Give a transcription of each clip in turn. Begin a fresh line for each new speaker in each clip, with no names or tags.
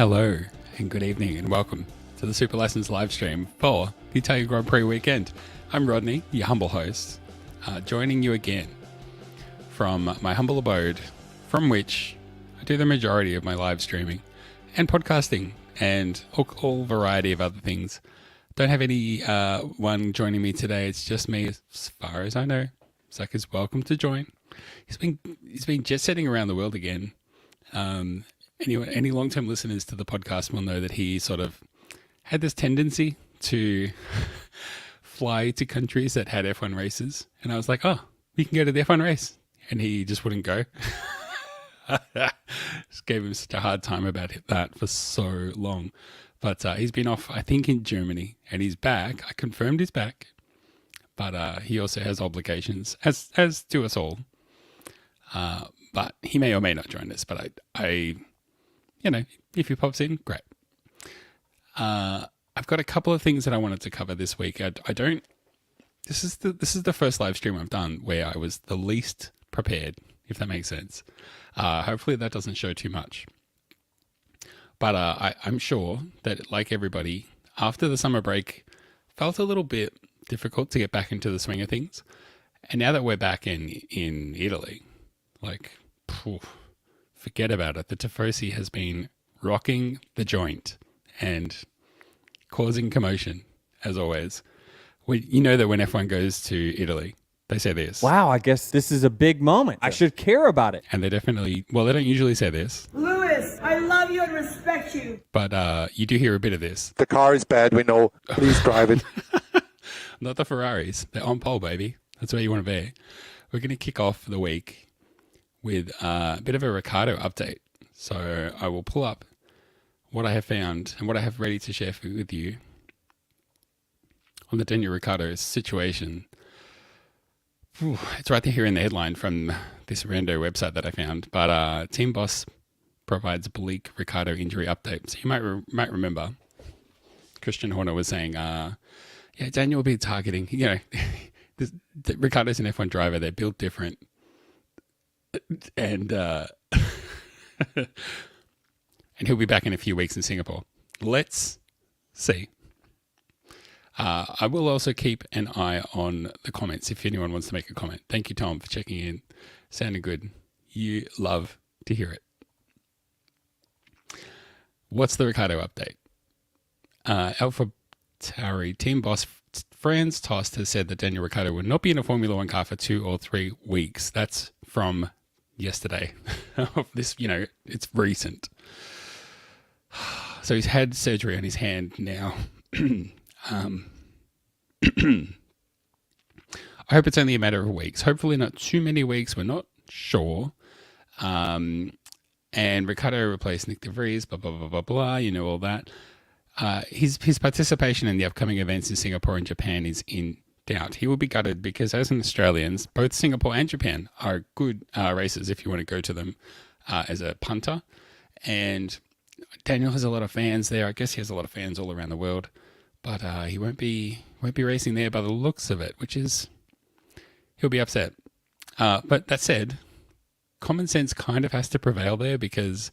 Hello and good evening and welcome to the Super Lessons live stream for the Italian Grand Prix weekend. I'm Rodney, your humble host, joining you again from my humble abode, from which I do the majority of my live streaming and podcasting and all variety of other things. Don't have any one joining me today. It's just me, as far as I know. Zach is welcome to join. He's been jet setting around the world again. Any long-term listeners to the podcast will know that he sort of had this tendency to fly to countries that had F1 races. And I was like, oh, we can go to the F1 race. And he just wouldn't go. Just gave him such a hard time about that for so long. But he's been off, I think, in Germany. And he's back. I confirmed he's back. But he also has obligations, as do us all. But he may or may not join us. But I if he pops in, great. I've got a couple of things that I wanted to cover this week. This is the first live stream I've done where I was the least prepared, if that makes sense. Hopefully that doesn't show too much. But I'm sure that, like everybody, after the summer break, felt a little bit difficult to get back into the swing of things. And now that we're back in Italy, forget about it. The Tifosi has been rocking the joint and causing commotion, as always. You know that when F1 goes to Italy, they say this.
Wow, I guess this is a big moment. I should care about it.
And they definitely, well, they don't usually say this.
Lewis, I love you and respect you.
But you do hear a bit of this.
The car is bad, we know. Please drive it.
Not the Ferraris. They're on pole, baby. That's where you want to be. We're going to kick off the week with a bit of a Ricciardo update. So I will pull up what I have found and what I have ready to share with you on the Daniel Ricciardo situation. It's right there here in the headline from this rando website that I found. But Team Boss provides bleak Ricciardo injury update. So you might remember Christian Horner was saying, Daniel will be targeting, Ricciardo's an F1 driver. They're built different. And and he'll be back in a few weeks in Singapore. Let's see. I will also keep an eye on the comments if anyone wants to make a comment. Thank you, Tom, for checking in. Sounding good. You love to hear it. What's the Ricciardo update? Alpha Tauri Team Boss Franz Tost has said that Daniel Ricciardo will not be in a Formula One car for 2 or 3 weeks. That's from yesterday. This, it's recent. So he's had surgery on his hand now. I hope it's only a matter of weeks. Hopefully not too many weeks. We're not sure. And Ricciardo replaced Nick de Vries, blah, blah, blah, blah, blah. You know all that. His participation in the upcoming events in Singapore and Japan is in doubt. He will be gutted because, as an Australians, both Singapore and Japan are good races if you want to go to them as a punter. And Daniel has a lot of fans there. I guess he has a lot of fans all around the world, but he won't be racing there by the looks of it, which is he'll be upset. But that said, common sense kind of has to prevail there because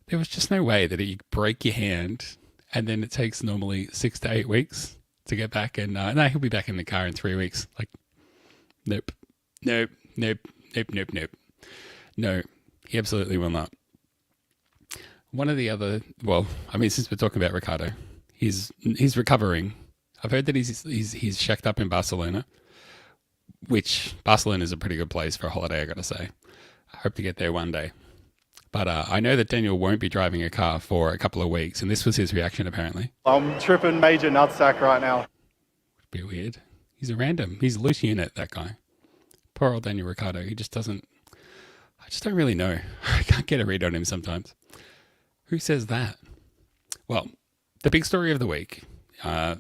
there was just no way that you break your hand and then it takes normally 6 to 8 weeks to get back. And no, he'll be back in the car in 3 weeks. Nope. No, he absolutely will not. One of the other, since we're talking about Ricciardo, he's recovering. I've heard that he's shacked up in Barcelona, which Barcelona is a pretty good place for a holiday, I got to say. I hope to get there one day. But I know that Daniel won't be driving a car for a couple of weeks, and this was his reaction, apparently.
I'm tripping major nutsack right now.
Would be weird. He's a random. He's a loose unit, that guy. Poor old Daniel Ricciardo. He just doesn't... I just don't really know. I can't get a read on him sometimes. Who says that? Well, the big story of the week. I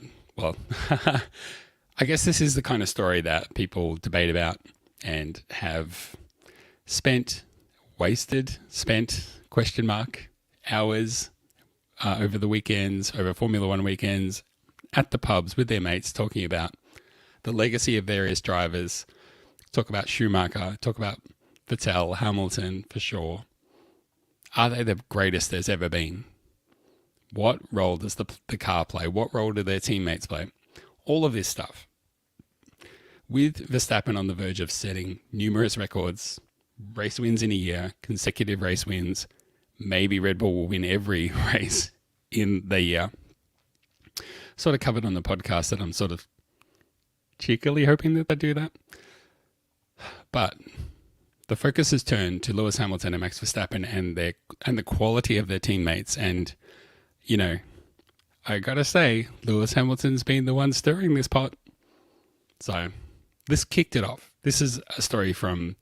guess this is the kind of story that people debate about and have wasted hours over the weekends, over Formula One weekends, at the pubs with their mates talking about the legacy of various drivers, talk about Schumacher, talk about Vettel, Hamilton, for sure. Are they the greatest there's ever been? What role does the car play? What role do their teammates play? All of this stuff. With Verstappen on the verge of setting numerous records, race wins in a year, consecutive race wins, maybe Red Bull will win every race in the year. Sort of covered on the podcast that I'm sort of cheekily hoping that they do that. But the focus has turned to Lewis Hamilton and Max Verstappen and the quality of their teammates. And, you know, I gotta say, Lewis Hamilton's been the one stirring this pot. So this kicked it off. This is a story from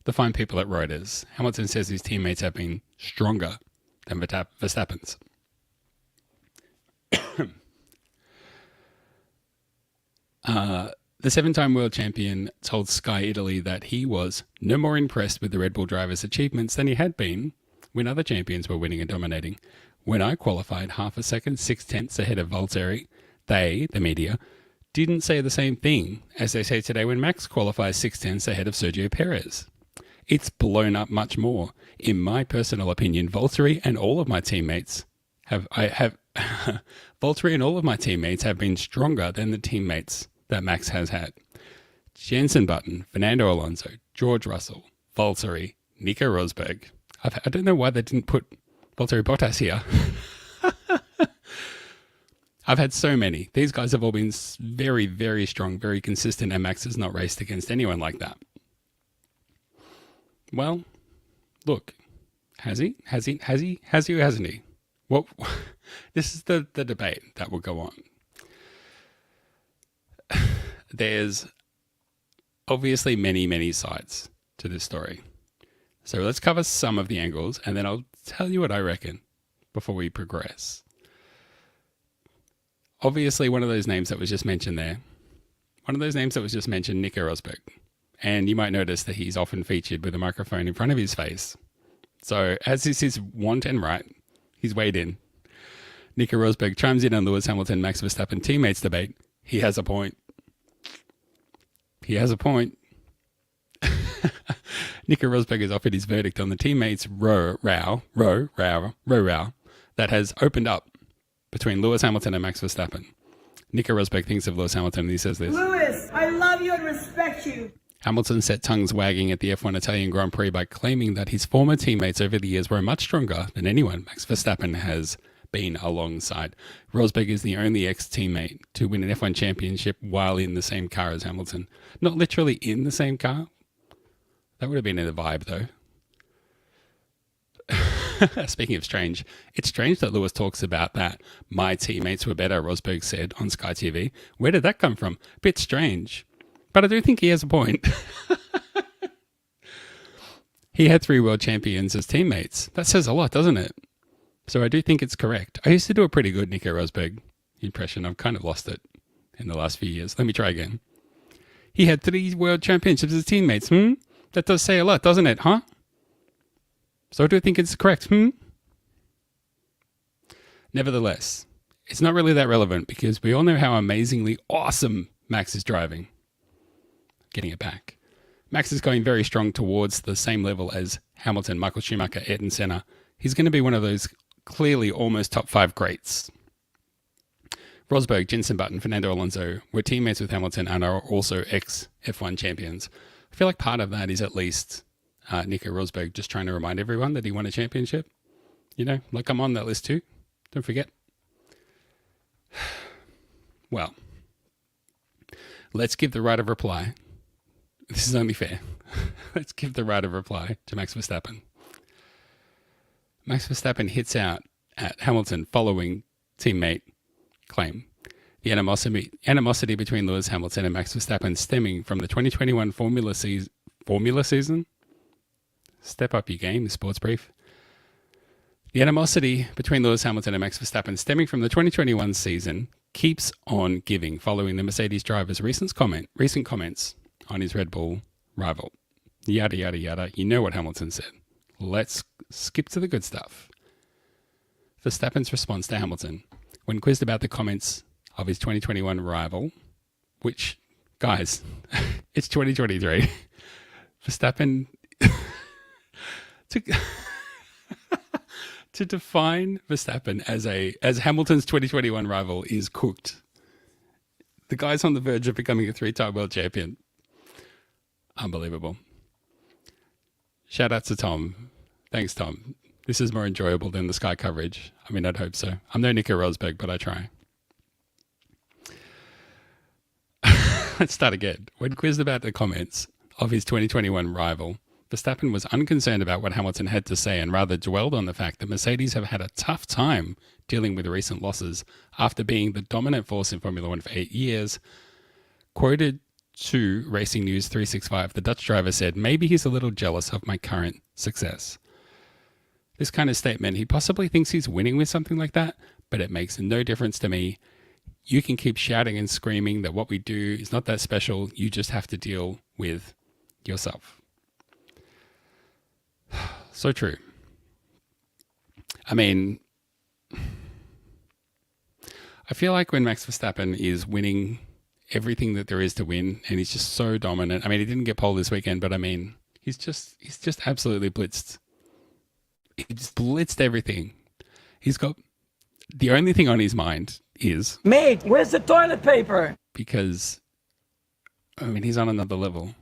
the fine people at Reuters. Hamilton says his teammates have been stronger than Verstappen's. The 7-time world champion told Sky Italy that he was no more impressed with the Red Bull driver's achievements than he had been when other champions were winning and dominating. When I qualified half a second, 6/10 ahead of Valtteri, they, the media, didn't say the same thing as they say today when Max qualifies 6/10 ahead of Sergio Perez. It's blown up much more. In my personal opinion, Valtteri and all of my teammates Valtteri and all of my teammates have been stronger than the teammates that Max has had. Jenson Button, Fernando Alonso, George Russell, Valtteri, Nico Rosberg. I don't know why they didn't put Valtteri Bottas here. I've had so many. These guys have all been very, very strong, very consistent, and Max has not raced against anyone like that. Well, look, has he? Has he or hasn't he? Well, this is the debate that will go on. There's obviously many, many sides to this story. So let's cover some of the angles, and then I'll tell you what I reckon before we progress. Obviously, one of those names that was just mentioned, Nico Rosberg. And you might notice that he's often featured with a microphone in front of his face. So as is his want and right, he's weighed in. Nico Rosberg chimes in on Lewis Hamilton, Max Verstappen teammates debate. He has a point. Nico Rosberg has offered his verdict on the teammates' row that has opened up between Lewis Hamilton and Max Verstappen. Nico Rosberg thinks of Lewis Hamilton and he says this.
Lewis, I love you and respect you.
Hamilton set tongues wagging at the F1 Italian Grand Prix by claiming that his former teammates over the years were much stronger than anyone Max Verstappen has been alongside. Rosberg is the only ex-teammate to win an F1 championship while in the same car as Hamilton. Not literally in the same car. That would have been in the vibe, though. Speaking of strange, it's strange that Lewis talks about that. My teammates were better, Rosberg said on Sky TV. Where did that come from? Bit strange. But I do think he has a point. He had 3 world champions as teammates. That says a lot, doesn't it? So I do think it's correct. I used to do a pretty good Nico Rosberg impression. I've kind of lost it in the last few years. Let me try again. He had 3 world championships as teammates. That does say a lot, doesn't it, huh? So I do think it's correct. Nevertheless, it's not really that relevant because we all know how amazingly awesome Max is driving. Getting it back. Max is going very strong towards the same level as Hamilton, Michael Schumacher, Ayrton Senna. He's going to be one of those clearly almost top 5 greats. Rosberg, Jenson Button, Fernando Alonso were teammates with Hamilton and are also ex-F1 champions. I feel like part of that is at least Nico Rosberg just trying to remind everyone that he won a championship. You know, like I'm on that list too. Don't forget. Well, let's give the right of reply. This is only fair. Let's give the right of reply to Max Verstappen. Max Verstappen hits out at Hamilton following teammate claim. The animosity between Lewis Hamilton and Max Verstappen stemming from the 2021 Formula season? Step up your game, Sports Brief. The animosity between Lewis Hamilton and Max Verstappen stemming from the 2021 season keeps on giving following the Mercedes driver's recent comments on his Red Bull rival. Yada, yada, yada. You know what Hamilton said. Let's skip to the good stuff. Verstappen's response to Hamilton, when quizzed about the comments of his 2021 rival, which, guys, it's 2023. Verstappen to define Verstappen as Hamilton's 2021 rival is cooked. The guy's on the verge of becoming a 3-time world champion. Unbelievable. Shout out to Tom. Thanks, Tom. This is more enjoyable than the Sky coverage. I mean, I'd hope so. I'm no Nico Rosberg, but I try. Let's start again. When quizzed about the comments of his 2021 rival, Verstappen was unconcerned about what Hamilton had to say and rather dwelled on the fact that Mercedes have had a tough time dealing with recent losses after being the dominant force in Formula One for 8 years. Quoted to Racing News 365, the Dutch driver said, "Maybe he's a little jealous of my current success." This kind of statement, he possibly thinks he's winning with something like that, but it makes no difference to me. You can keep shouting and screaming that what we do is not that special. You just have to deal with yourself. So true. I mean, I feel like when Max Verstappen is winning everything that there is to win, and he's just so dominant. I mean, he didn't get pole this weekend, but I mean, he's just absolutely blitzed. He just blitzed everything. He's got the only thing on his mind is,
Mate, where's the toilet paper?
because, I mean, he's on another level.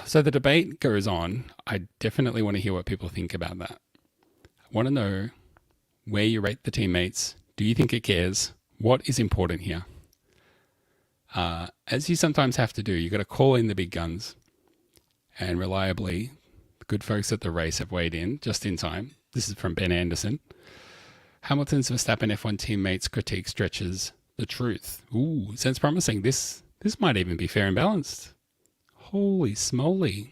So the debate goes on. I definitely want to hear what people think about that. I want to know where you rate the teammates. Do you think it cares? What is important here? As you sometimes have to do, you got to call in the big guns. And reliably, the good folks at the race have weighed in just in time. This is from Ben Anderson. Hamilton's Verstappen F1 teammates critique stretches the truth. Ooh, sounds promising. This might even be fair and balanced. Holy smoly.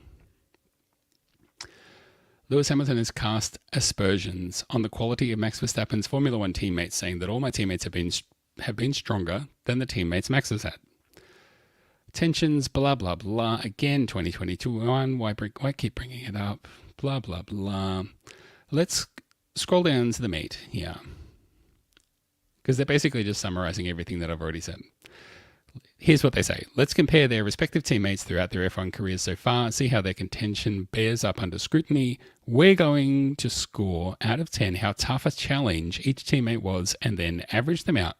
Lewis Hamilton has cast aspersions on the quality of Max Verstappen's Formula One teammates, saying that all my teammates have been stronger than the teammates Max has had. Tensions, blah, blah, blah. Again, 2022. Why keep bringing it up? Blah, blah, blah. Let's scroll down to the meat here, because they're basically just summarizing everything that I've already said. Here's what they say. Let's compare their respective teammates throughout their F1 careers so far, see how their contention bears up under scrutiny. We're going to score out of 10 how tough a challenge each teammate was, and then average them out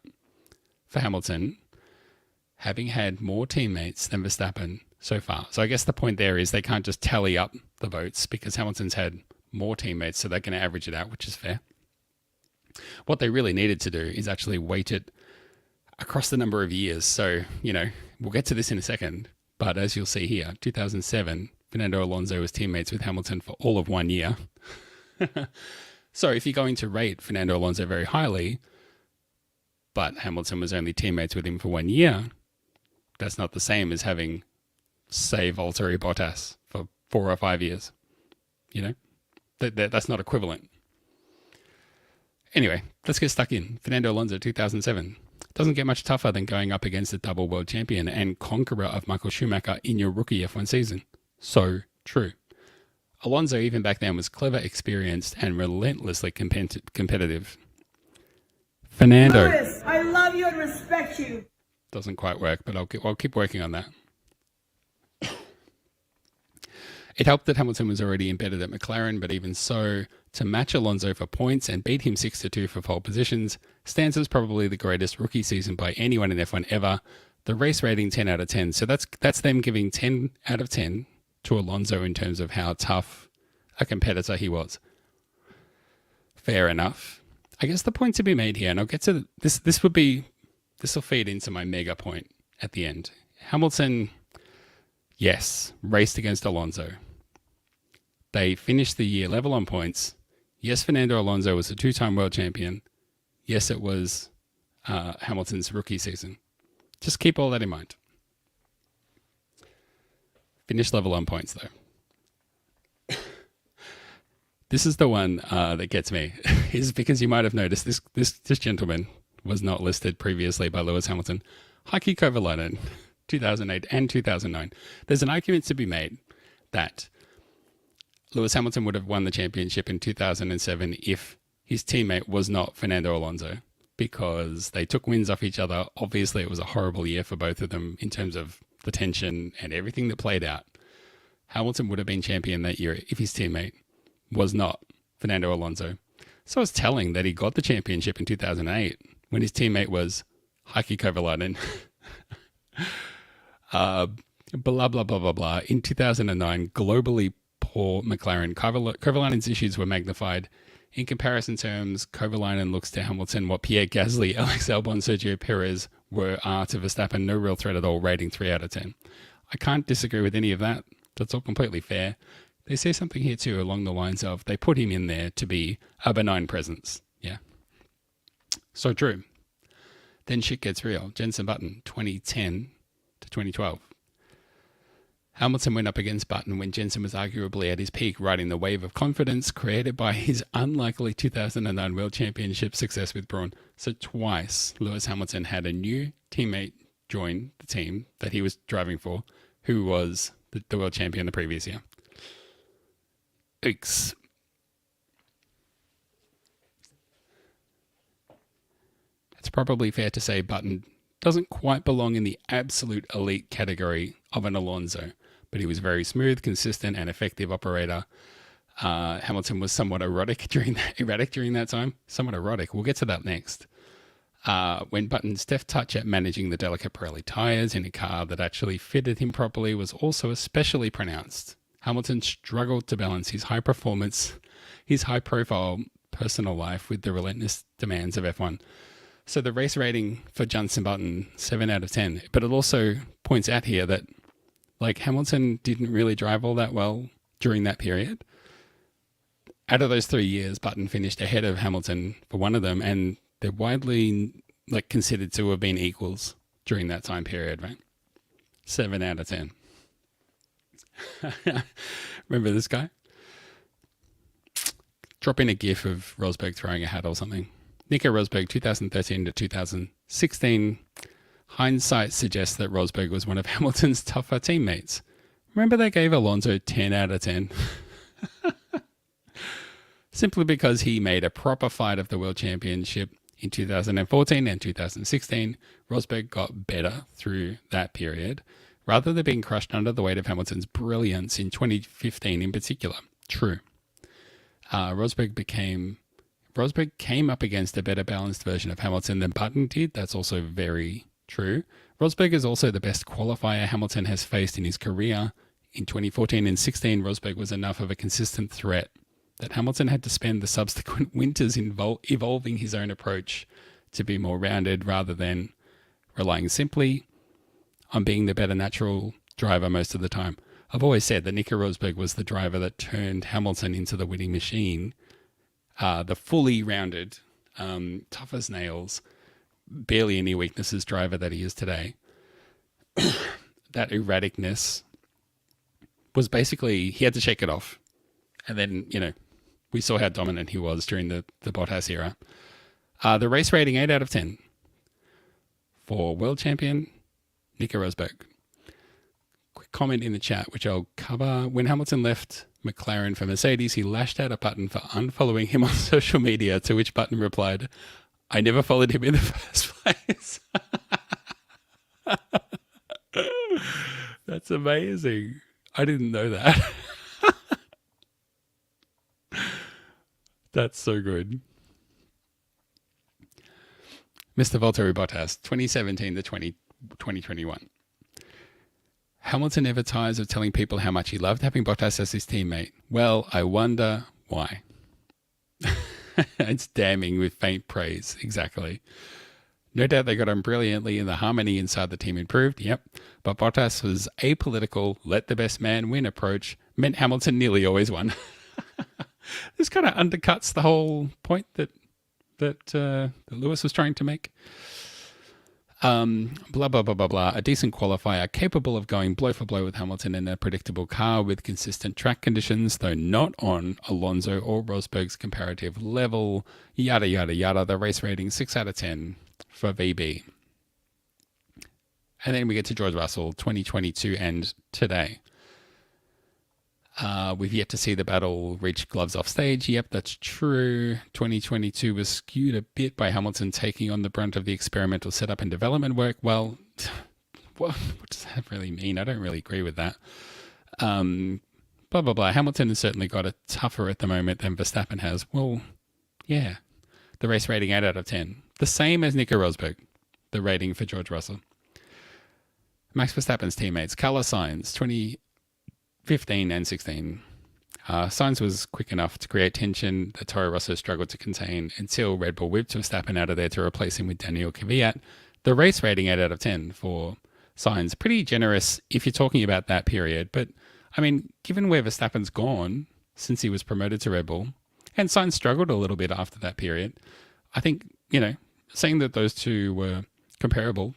for Hamilton, having had more teammates than Verstappen so far. So I guess the point there is they can't just tally up the votes because Hamilton's had more teammates, so they're going to average it out, which is fair. What they really needed to do is actually weight it across the number of years. So, we'll get to this in a second, but as you'll see here, 2007, Fernando Alonso was teammates with Hamilton for all of 1 year. So if you're going to rate Fernando Alonso very highly, but Hamilton was only teammates with him for 1 year, that's not the same as having, say, Valtteri Bottas for 4 or 5 years. That's not equivalent. Anyway, let's get stuck in. Fernando Alonso, 2007. Doesn't get much tougher than going up against the double world champion and conqueror of Michael Schumacher in your rookie F1 season. So true. Alonso, even back then, was clever, experienced, and relentlessly competitive. Fernando.
Lewis, I love you and respect you.
Doesn't quite work, but I'll keep working on that. It helped that Hamilton was already embedded at McLaren, but even so, to match Alonso for points and beat him 6-2 for pole positions stands as probably the greatest rookie season by anyone in F1 ever. The race rating 10 out of 10. So that's them giving 10 out of 10 to Alonso in terms of how tough a competitor he was. Fair enough. I guess the point to be made here, and I'll get to this. This will feed into my mega point at the end. Hamilton, yes, raced against Alonso. They finished the year level on points. Yes, Fernando Alonso was a 2-time world champion. Yes, it was Hamilton's rookie season. Just keep all that in mind. Finished level on points, though. This is the one that gets me, is because you might have noticed this gentleman was not listed previously by Lewis Hamilton. Heikki Kovalainen, 2008 and 2009. There's an argument to be made that Lewis Hamilton would have won the championship in 2007 if his teammate was not Fernando Alonso, because they took wins off each other. Obviously, it was a horrible year for both of them in terms of the tension and everything that played out. Hamilton would have been champion that year if his teammate was not Fernando Alonso. So it's telling that he got the championship in 2008 when his teammate was Heikki Kovalainen. Blah, blah, blah, blah, blah. In 2009, globally poor McLaren. Kovalainen's issues were magnified. In comparison terms, Kovalainen looks to Hamilton what Pierre Gasly, Alex Albon, Sergio Perez are to Verstappen. No real threat at all, rating 3 out of 10. I can't disagree with any of that. That's all completely fair. They say something here too along the lines of they put him in there to be a benign presence. Yeah. So true. Then shit gets real. Jenson Button, 2010 to 2012. Hamilton went up against Button when Jenson was arguably at his peak, riding the wave of confidence created by his unlikely 2009 World Championship success with Brawn. So twice, Lewis Hamilton had a new teammate join the team that he was driving for, who was the world champion the previous year. Oops. It's probably fair to say Button doesn't quite belong in the absolute elite category of an Alonso, but he was very smooth, consistent, and effective operator. Hamilton was somewhat erratic during that time. Somewhat erotic. We'll get to that next. When Button's deft touch at managing the delicate Pirelli tyres in a car that actually fitted him properly was also especially pronounced. Hamilton struggled to balance his high profile personal life with the relentless demands of F1. So the race rating for Jenson Button, 7 out of 10. But it also points out here that Hamilton didn't really drive all that well during that period. Out of those 3 years, Button finished ahead of Hamilton for one of them, and they're widely considered to have been equals during that time period, right? 7 out of 10. Remember this guy? Drop in a gif of Rosberg throwing a hat or something. Nico Rosberg, 2013 to 2016. Hindsight suggests that Rosberg was one of Hamilton's tougher teammates. Remember they gave Alonso 10 out of 10? Simply because he made a proper fight of the World Championship in 2014 and 2016. Rosberg got better through that period, rather than being crushed under the weight of Hamilton's brilliance in 2015 in particular. True. Rosberg came up against a better balanced version of Hamilton than Button did. That's also very true. Rosberg is also the best qualifier Hamilton has faced in his career. In 2014 and 16, Rosberg was enough of a consistent threat that Hamilton had to spend the subsequent winters evolving his own approach to be more rounded rather than relying simply on being the better natural driver most of the time. I've always said that Nico Rosberg was the driver that turned Hamilton into the winning machine, the fully rounded, tough as nails, barely any weaknesses driver that he is today. That erraticness was basically, he had to shake it off. And then, we saw how dominant he was during the Bottas era. The race rating, 8 out of 10 for world champion Nico Rosberg. Quick comment in the chat, which I'll cover. When Hamilton left McLaren for Mercedes, he lashed out at Button for unfollowing him on social media, to which Button replied, "I never followed him in the first place." That's amazing. I didn't know that. That's so good. Mr. Valtteri Bottas, 2017 to 2021. Hamilton never tires of telling people how much he loved having Bottas as his teammate. Well, I wonder why. It's damning with faint praise. Exactly. No doubt they got on brilliantly and the harmony inside the team improved. Yep. But Bottas' apolitical, let the best man win approach meant Hamilton nearly always won. This kind of undercuts the whole point that Lewis was trying to make. Blah, blah, blah, blah, blah. A decent qualifier, capable of going blow for blow with Hamilton in a predictable car with consistent track conditions, though not on Alonso or Rosberg's comparative level. Yada, yada, yada. The race rating, 6 out of 10 for VB. And then we get to George Russell, 2022 and today. We've yet to see the battle reach gloves off stage. Yep, that's true. 2022 was skewed a bit by Hamilton taking on the brunt of the experimental setup and development work. Well, what does that really mean? I don't really agree with that. blah, blah, blah. Hamilton has certainly got it tougher at the moment than Verstappen has. Well, yeah. The race rating 8 out of 10. The same as Nico Rosberg, the rating for George Russell. Max Verstappen's teammates, Carlos Sainz, 2015 and 16. Sainz was quick enough to create tension that Toro Rosso struggled to contain until Red Bull whipped Verstappen out of there to replace him with Daniel Kvyat. The race rating 8 out of 10 for Sainz. Pretty generous if you're talking about that period. But, I mean, given where Verstappen's gone since he was promoted to Red Bull, and Sainz struggled a little bit after that period, I think, saying that those two were comparable,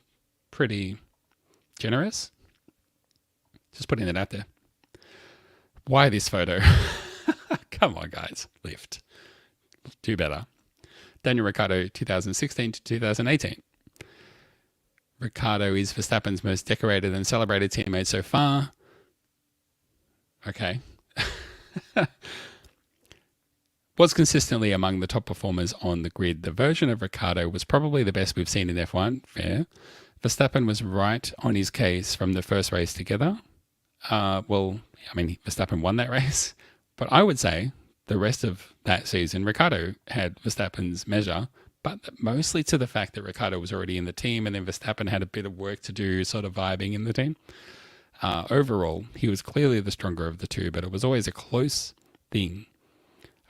pretty generous. Just putting that out there. Why this photo? Come on, guys. Lift. Do better. Daniel Ricciardo, 2016 to 2018. Ricciardo is Verstappen's most decorated and celebrated teammate so far. Okay. Was consistently among the top performers on the grid. The version of Ricciardo was probably the best we've seen in F1. Fair. Verstappen was right on his case from the first race together. Verstappen won that race. But I would say the rest of that season, Ricciardo had Verstappen's measure, but mostly to the fact that Ricciardo was already in the team and then Verstappen had a bit of work to do sort of vibing in the team. Overall, he was clearly the stronger of the two, but it was always a close thing.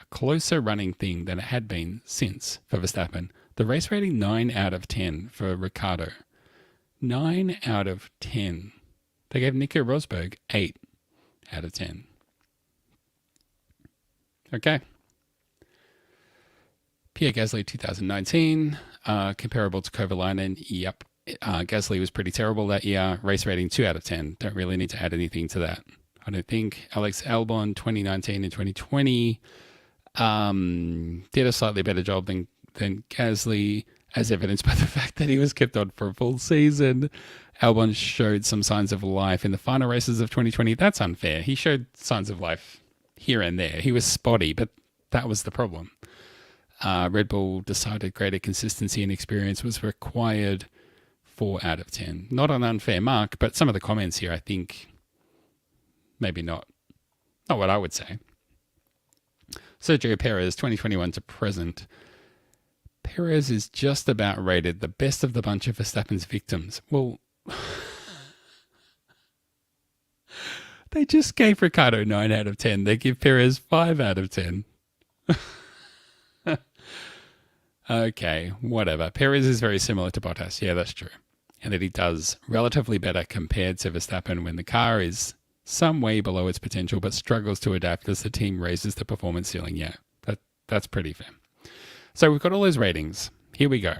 A closer running thing than it had been since for Verstappen. The race rating 9 out of 10 for Ricciardo. 9 out of 10. They gave Nico Rosberg 8 out of 10. Okay. Pierre Gasly 2019, comparable to Kovalainen. Yep. Gasly was pretty terrible that year. Race rating 2 out of 10. Don't really need to add anything to that, I don't think. Alex Albon 2019 and 2020 did a slightly better job than Gasly, as evidenced by the fact that he was kept on for a full season. Albon showed some signs of life in the final races of 2020. That's unfair. He showed signs of life here and there. He was spotty, but that was the problem. Red Bull decided greater consistency and experience was required. 4 out of 10. Not an unfair mark, but some of the comments here, I think, maybe not what I would say. Sergio Perez, 2021 to present. Perez is just about rated the best of the bunch of Verstappen's victims. Well, they just gave Ricciardo 9 out of 10. They give Perez 5 out of 10. Okay, whatever. Perez is very similar to Bottas. Yeah, that's true. And that he does relatively better compared to Verstappen when the car is some way below its potential but struggles to adapt as the team raises the performance ceiling. Yeah, that's pretty fair. So we've got all those ratings. Here we go.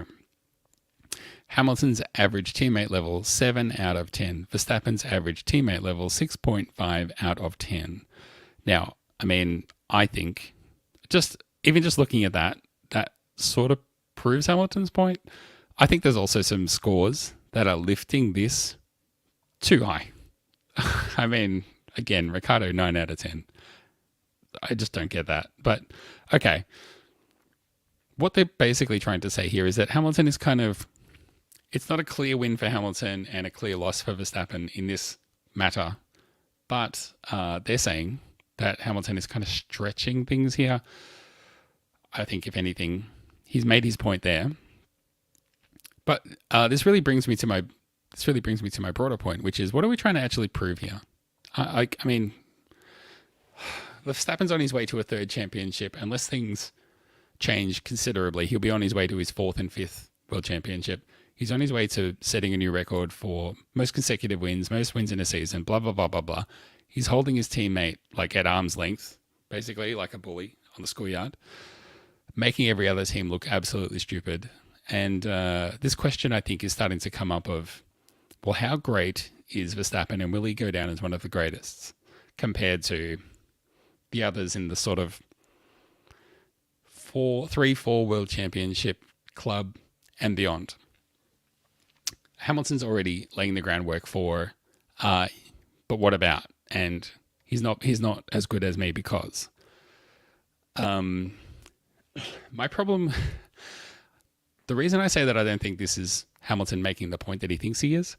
Hamilton's average teammate level, 7 out of 10. Verstappen's average teammate level, 6.5 out of 10. Now, I mean, I think just looking at that sort of proves Hamilton's point. I think there's also some scores that are lifting this too high. I mean, again, Ricciardo 9 out of 10. I just don't get that. But okay. What they're basically trying to say here is that Hamilton is it's not a clear win for Hamilton and a clear loss for Verstappen in this matter. But they're saying that Hamilton is kind of stretching things here. I think, if anything, he's made his point there. But this really brings me to my broader point, which is, what are we trying to actually prove here? I mean, Verstappen's on his way to a 3rd championship. Unless things change considerably, he'll be on his way to his 4th and 5th world championship. He's on his way to setting a new record for most consecutive wins, most wins in a season, blah, blah, blah, blah, blah. He's holding his teammate at arm's length, basically like a bully on the schoolyard, making every other team look absolutely stupid. And this question, I think, is starting to come up of, well, how great is Verstappen and will he go down as one of the greatest compared to the others in the sort of 3-4 world championship club and beyond? Hamilton's already laying the groundwork for, but what about? And he's not as good as me because my problem, the reason I say that I don't think this is Hamilton making the point that he thinks he is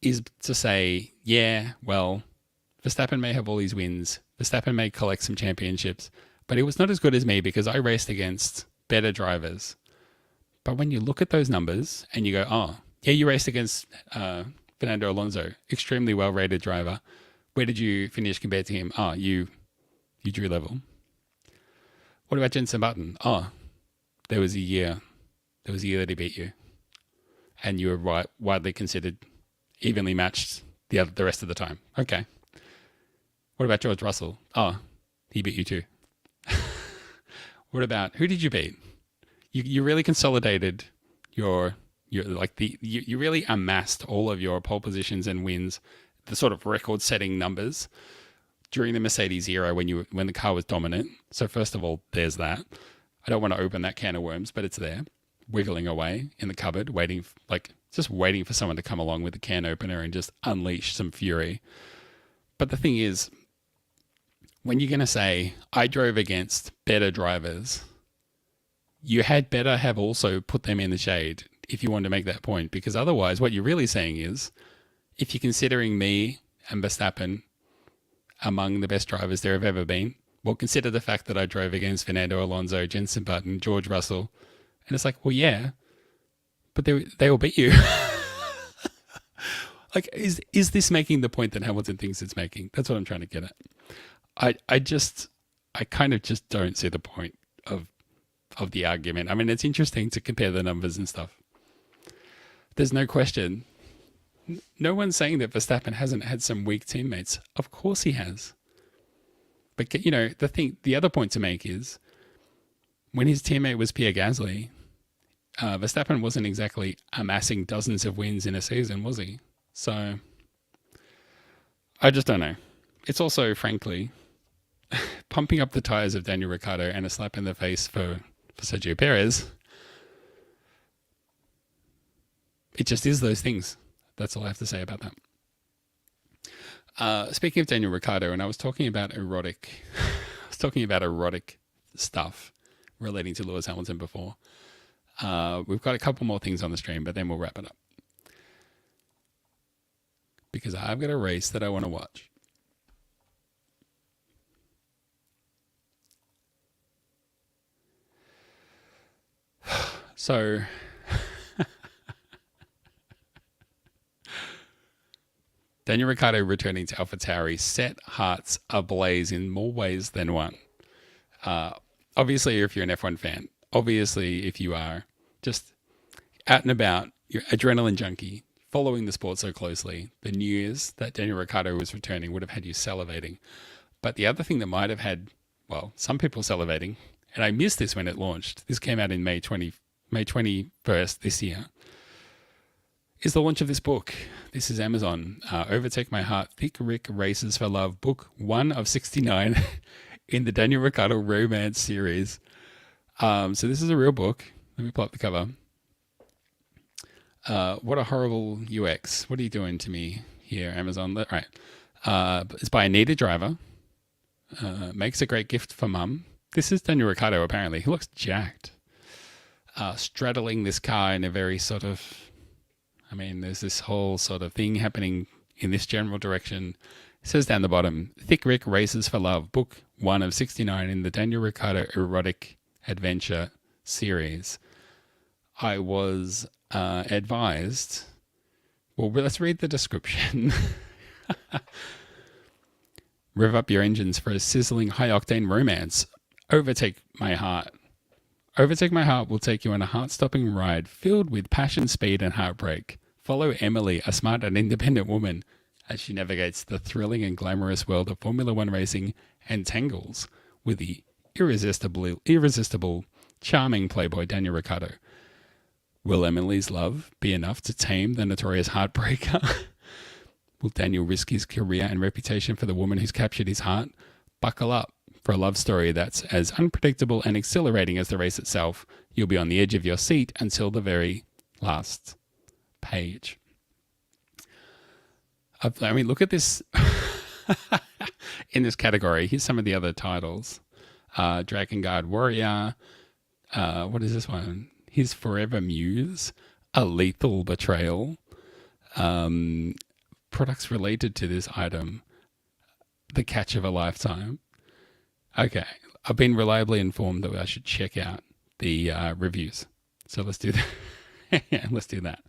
to say, yeah, well, Verstappen may have all these wins. Verstappen may collect some championships, but it was not as good as me because I raced against better drivers. But when you look at those numbers and you go, oh, yeah, you raced against Fernando Alonso, extremely well-rated driver. Where did you finish compared to him? Oh, you drew level. What about Jenson Button? Oh, there was a year that he beat you, and you were widely considered evenly matched the rest of the time. Okay. What about George Russell? Oh, he beat you too. What about, who did you beat? You really consolidated you really amassed all of your pole positions and wins, the sort of record-setting numbers during the Mercedes era when the car was dominant. So first of all, there's that. I don't want to open that can of worms, but it's there, wiggling away in the cupboard, waiting for someone to come along with a can opener and just unleash some fury. But the thing is, when you're going to say, I drove against better drivers, you had better have also put them in the shade if you want to make that point. Because otherwise, what you're really saying is, if you're considering me and Verstappen among the best drivers there have ever been, well, consider the fact that I drove against Fernando Alonso, Jenson Button, George Russell. And it's like, well, yeah, but they all beat you. Like, is this making the point that Hamilton thinks it's making? That's what I'm trying to get at. I kind of just don't see the point of the argument. I mean, it's interesting to compare the numbers and stuff. There's no question. No one's saying that Verstappen hasn't had some weak teammates. Of course he has. But, the other point to make is when his teammate was Pierre Gasly, Verstappen wasn't exactly amassing dozens of wins in a season, was he? So, I just don't know. It's also, frankly, pumping up the tires of Daniel Ricciardo and a slap in the face for Sergio Perez. It just is those things. That's all I have to say about that. Speaking of Daniel Ricciardo, and I was talking about erotic stuff relating to Lewis Hamilton before. We've got a couple more things on the stream, but then we'll wrap it up. Because I've got a race that I want to watch. So, Daniel Ricciardo returning to AlphaTauri set hearts ablaze in more ways than one. Obviously, if you're an F1 fan, obviously, if you are just out and about, you're adrenaline junkie, following the sport so closely, the news that Daniel Ricciardo was returning would have had you salivating. But the other thing that might have had, well, some people salivating, and I missed this when it launched. This came out in May 21st this year, is the launch of this book. This is Amazon. Overtake My Heart, Thick Rick Races for Love, book 1 of 69 in the Daniel Ricciardo romance series. So this is a real book. Let me pull up the cover. What a horrible UX. What are you doing to me here, Amazon? All right. It's by Anita Driver. Makes a great gift for mum. This is Daniel Ricciardo, apparently. He looks jacked. Straddling this car in a very sort of... there's this whole sort of thing happening in this general direction. It says down the bottom, Thick Rick Races for Love, book 1 of 69 in the Daniel Ricciardo Erotic Adventure series. I was advised... Well, let's read the description. Rev up your engines for a sizzling high-octane romance. Overtake My Heart. Overtake My Heart will take you on a heart-stopping ride filled with passion, speed, and heartbreak. Follow Emily, a smart and independent woman, as she navigates the thrilling and glamorous world of Formula One racing and tangles with the irresistible, charming playboy Daniel Ricciardo. Will Emily's love be enough to tame the notorious heartbreaker? Will Daniel risk his career and reputation for the woman who's captured his heart? Buckle up for a love story that's as unpredictable and exhilarating as the race itself. You'll be on the edge of your seat until the very last page. Look at this. In this category, here's some of the other titles. Dragon Guard Warrior. What is this one? His Forever Muse. A Lethal Betrayal. Products related to this item. the catch of a lifetime. Okay, I've been reliably informed that I should check out the reviews. So let's do that. Yeah, let's do that.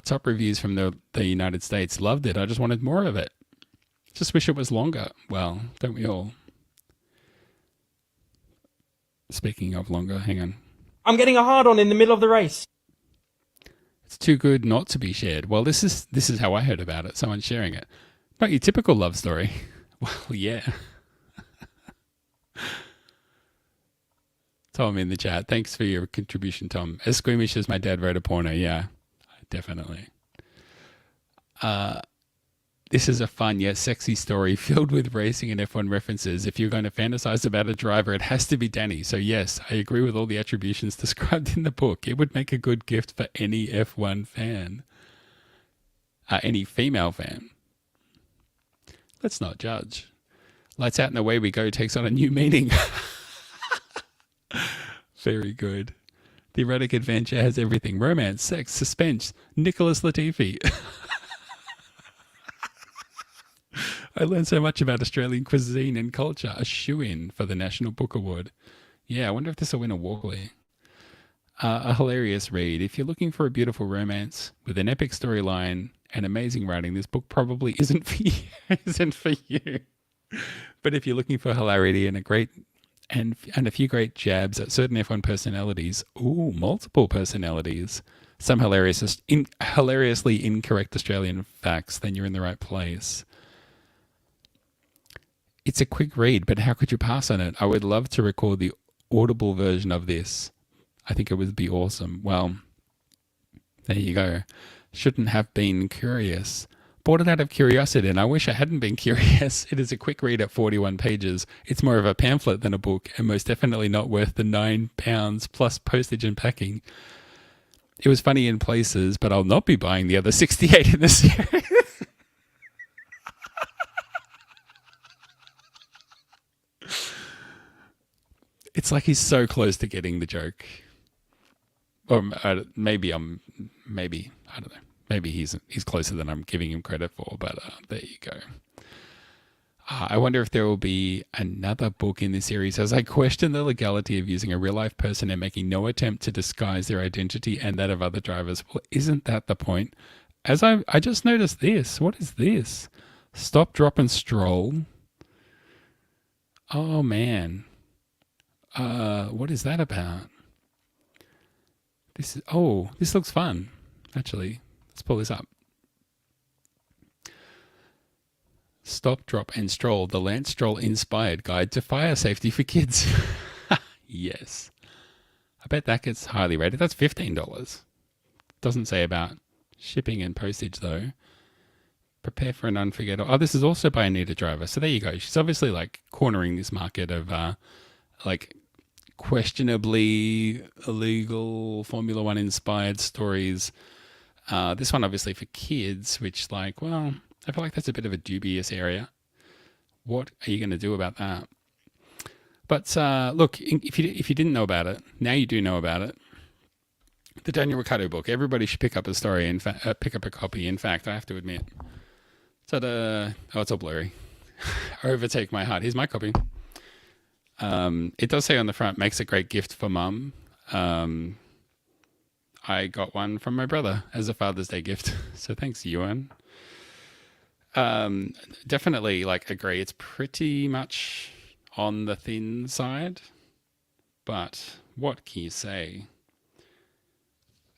Top reviews from the United States. Loved it. I just wanted more of it. Just wish it was longer. Well, don't we all? Speaking of longer, hang on.
I'm getting a hard-on in the middle of the race.
It's too good not to be shared. Well, this is how I heard about it. Someone sharing it. Not your typical love story. Well, yeah. Tom in the chat. Thanks for your contribution, Tom. As squeamish as my dad wrote a porno. Yeah, definitely. This is a fun yet sexy story filled with racing and F1 references. If you're going to fantasize about a driver, it has to be Danny. So yes, I agree with all the attributions described in the book. It would make a good gift for any F1 fan. Any female fan. Let's not judge. Lights out and away we go takes on a new meaning. Very good. The erotic adventure has everything. Romance, sex, suspense, Nicholas Latifi. I learned so much about Australian cuisine and culture. A shoo-in for the National Book Award. Yeah, I wonder if this will win a Walkley. A hilarious read. If you're looking for a beautiful romance with an epic storyline and amazing writing, this book probably isn't for you. Isn't for you. But if you're looking for hilarity and a few great jabs at certain F1 personalities, multiple personalities, some hilariously incorrect Australian facts, then you're in the right place. It's a quick read, but how could you pass on it? I would love to record the audible version of this. I think it would be awesome. Well, there you go. Shouldn't have been curious. Bought it out of curiosity, and I wish I hadn't been curious. It is a quick read at 41 pages. It's more of a pamphlet than a book, and most definitely not worth the £9 plus postage and packing. It was funny in places, but I'll not be buying the other 68 in the series. It's like he's so close to getting the joke. Or maybe I don't know. Maybe he's closer than I'm giving him credit for, but there you go. I wonder if there will be another book in this series as I question the legality of using a real-life person and making no attempt to disguise their identity and that of other drivers. Well, isn't that the point? As I just noticed this. What is this? Stop, drop, and stroll. Oh, man. What is that about? This looks fun, actually. Let's pull this up. Stop, Drop, and Stroll, the Lance Stroll-inspired guide to fire safety for kids. Yes. I bet that gets highly rated. That's $15. Doesn't say about shipping and postage, though. Prepare for an unforgettable... Oh, this is also by Anita Driver. So there you go. She's obviously, cornering this market of, questionably illegal Formula One inspired stories. This one obviously for kids, which I feel like that's a bit of a dubious area. What are you going to do about that? But look, if you didn't know about it, now you do know about it. The Daniel Ricciardo book. Everybody should pick up a story. Pick up a copy. In fact, I have to admit. Ta-da! Oh, it's all blurry. Overtake My Heart. Here's my copy. It does say on the front, makes a great gift for mum. I got one from my brother as a Father's Day gift. So thanks, Ewan. Definitely agree. It's pretty much on the thin side, but what can you say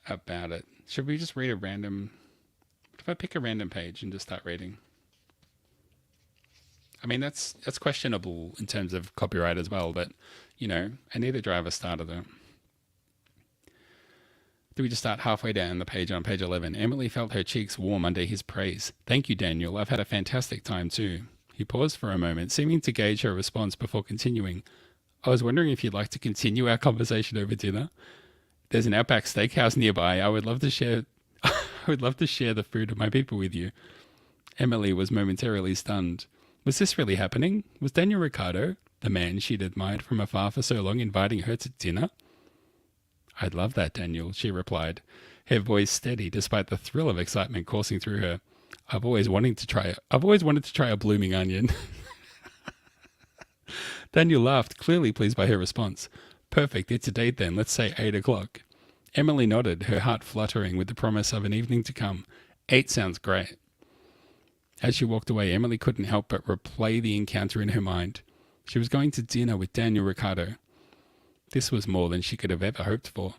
about it? Should we just read a random, what if I pick a random page and just start reading? I mean, that's questionable in terms of copyright as well, but, Anita Driver started it. Do we just start halfway down the page on page 11? Emily felt her cheeks warm under his praise. Thank you, Daniel. I've had a fantastic time too. He paused for a moment, seeming to gauge her response before continuing. I was wondering if you'd like to continue our conversation over dinner. There's an Outback Steakhouse nearby. I would love to share the food of my people with you. Emily was momentarily stunned. Was this really happening? Was Daniel Ricciardo, the man she'd admired from afar for so long, inviting her to dinner? I'd love that, Daniel, she replied, her voice steady despite the thrill of excitement coursing through her. I've always wanted to try a blooming onion. Daniel laughed, clearly pleased by her response. Perfect, it's a date then. Let's say 8 o'clock. Emily nodded, her heart fluttering with the promise of an evening to come. 8 sounds great. As she walked away, Emily couldn't help but replay the encounter in her mind. She was going to dinner with Daniel Ricciardo. This was more than she could have ever hoped for,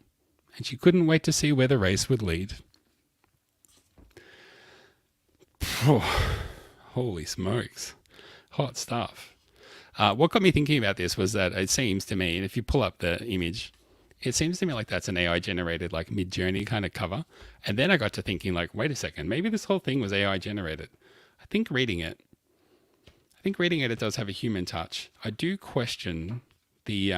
and she couldn't wait to see where the race would lead. Holy smokes. Hot stuff. What got me thinking about this was that it seems to me, and if you pull up the image, it seems to me like that's an AI generated like Mid-Journey kind of cover. And then I got to thinking like, wait a second, maybe this whole thing was AI generated. I think reading it, it does have a human touch. I do question the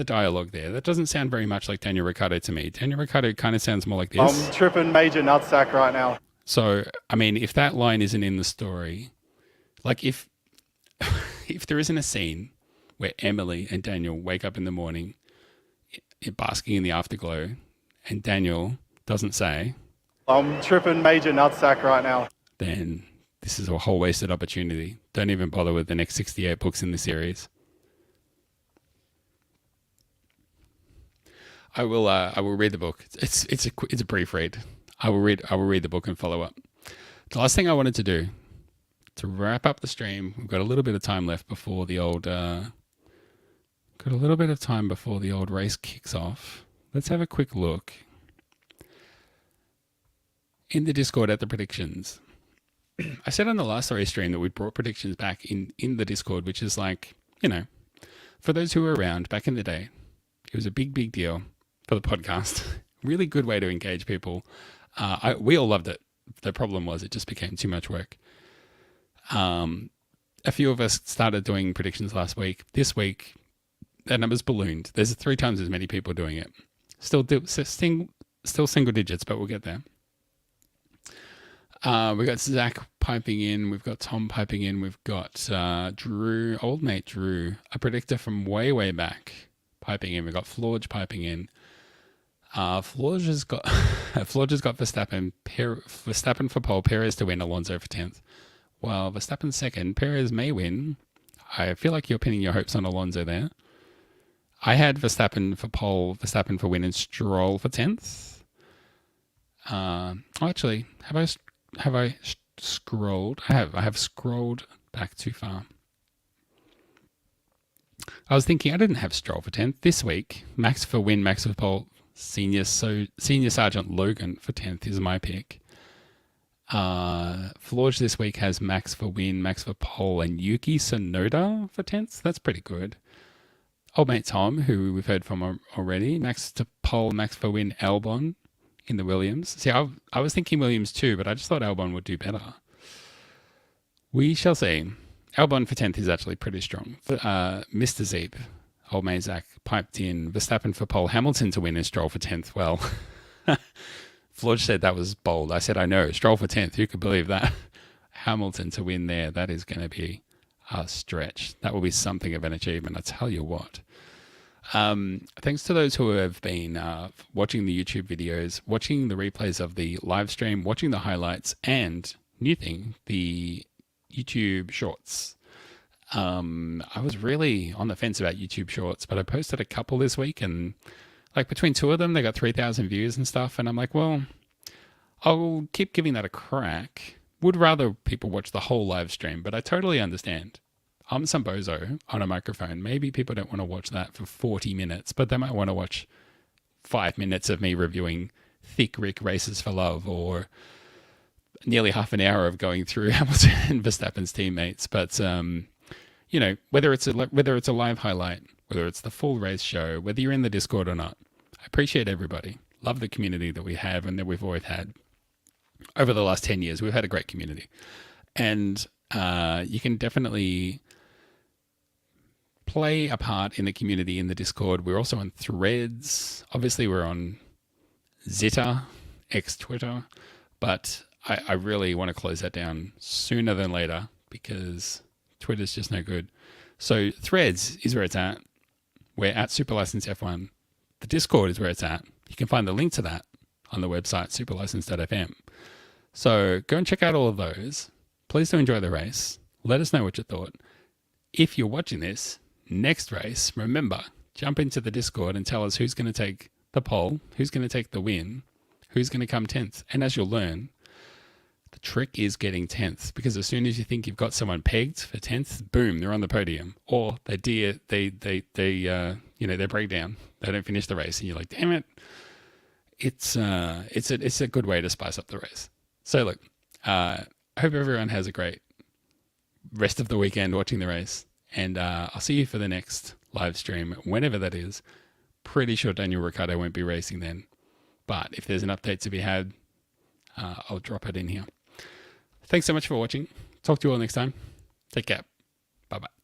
dialogue there. That doesn't sound very much like Daniel Ricciardo to me. Daniel Ricciardo kind of sounds more like this.
I'm tripping major nutsack right now.
So, I mean, if that line isn't in the story, like if there isn't a scene where Emily and Daniel wake up in the morning basking in the afterglow and Daniel doesn't say,
I'm tripping major nutsack right now.
then this is a whole wasted opportunity. Don't even bother with the next 68 books in the series. I will read the book. It's a brief read. I will read the book and follow up. The last thing I wanted to do to wrap up the stream, we've got a little bit of time left before the old race kicks off. Let's have a quick look in the Discord at the predictions. I said on the last race stream that we'd brought predictions back in the Discord, which is like, you know, for those who were around back in the day, it was a big deal for the podcast. Really good way to engage people. We all loved it. The problem was it just became too much work. A few of us started doing predictions last week. This week, that number's ballooned. There's 3 times as many people doing it. Still single digits, but we'll get there. We've got Zach piping in. We've got Tom piping in. We've got Drew, old mate Drew, a predictor from way back, piping in. We've got Florge piping in. Florge has got Verstappen for pole, Perez to win, Alonso for 10th. Well, Verstappen second, Perez may win. I feel like you're pinning your hopes on Alonso there. I had Verstappen for pole, Verstappen for win, and Stroll for 10th. Actually, have I scrolled? I have scrolled back too far. I was thinking I didn't have Stroll for 10th this week. Max for win, Max for pole. Senior Sergeant Logan for 10th is my pick. Florge this week has Max for win, Max for pole, and Yuki Tsunoda for 10th. That's pretty good. Old mate Tom, who we've heard from already, Max to pole, Max for win, Albon in the Williams. See, I was thinking Williams too, but I just thought Albon would do better. We shall see. Albon for 10th is actually pretty strong. Mr. Zeep, old mate Zach, piped in Verstappen for pole, Hamilton to win, and Stroll for 10th. Well, Florge said that was bold. I said, I know, Stroll for 10th. Who could believe that? Hamilton to win there. That is going to be a stretch. That will be something of an achievement, I tell you what. Thanks to those who have been watching the YouTube videos, watching the replays of the live stream, watching the highlights, and new thing, the YouTube shorts. I was really on the fence about YouTube shorts, but I posted a couple this week, and like between 2 of them, they got 3,000 views and stuff. And I'm like, well, I'll keep giving that a crack. Would rather people watch the whole live stream, but I totally understand. I'm some bozo on a microphone. Maybe people don't want to watch that for 40 minutes, but they might want to watch 5 minutes of me reviewing Thick Rick Races for Love, or nearly half an hour of going through Hamilton and Verstappen's teammates. But you know, whether it's a live highlight, whether it's the full race show, whether you're in the Discord or not, I appreciate everybody. Love the community that we have and that we've always had over the last 10 years. We've had a great community, and you can definitely play a part in the community in the Discord. We're also on Threads. Obviously, we're on Zitter, ex-Twitter, but I really want to close that down sooner than later because Twitter's just no good. So Threads is where it's at. We're at Super License F1. The Discord is where it's at. You can find the link to that on the website superlicense.fm. So go and check out all of those. Please do enjoy the race. Let us know what you thought. If you're watching this, next race, remember, jump into the Discord and tell us who's going to take the pole, who's going to take the win, who's going to come 10th. And as you'll learn, the trick is getting 10th, because as soon as you think you've got someone pegged for 10th, boom, they're on the podium. Or they break down. They don't finish the race and you're like, damn it. It's a good way to spice up the race. So look, I hope everyone has a great rest of the weekend watching the race, and I'll see you for the next live stream, whenever that is. Pretty sure Daniel Ricciardo won't be racing then, but if there's an update to be had, I'll drop it in here. Thanks so much for watching. Talk to you all next time. Take care. Bye-bye.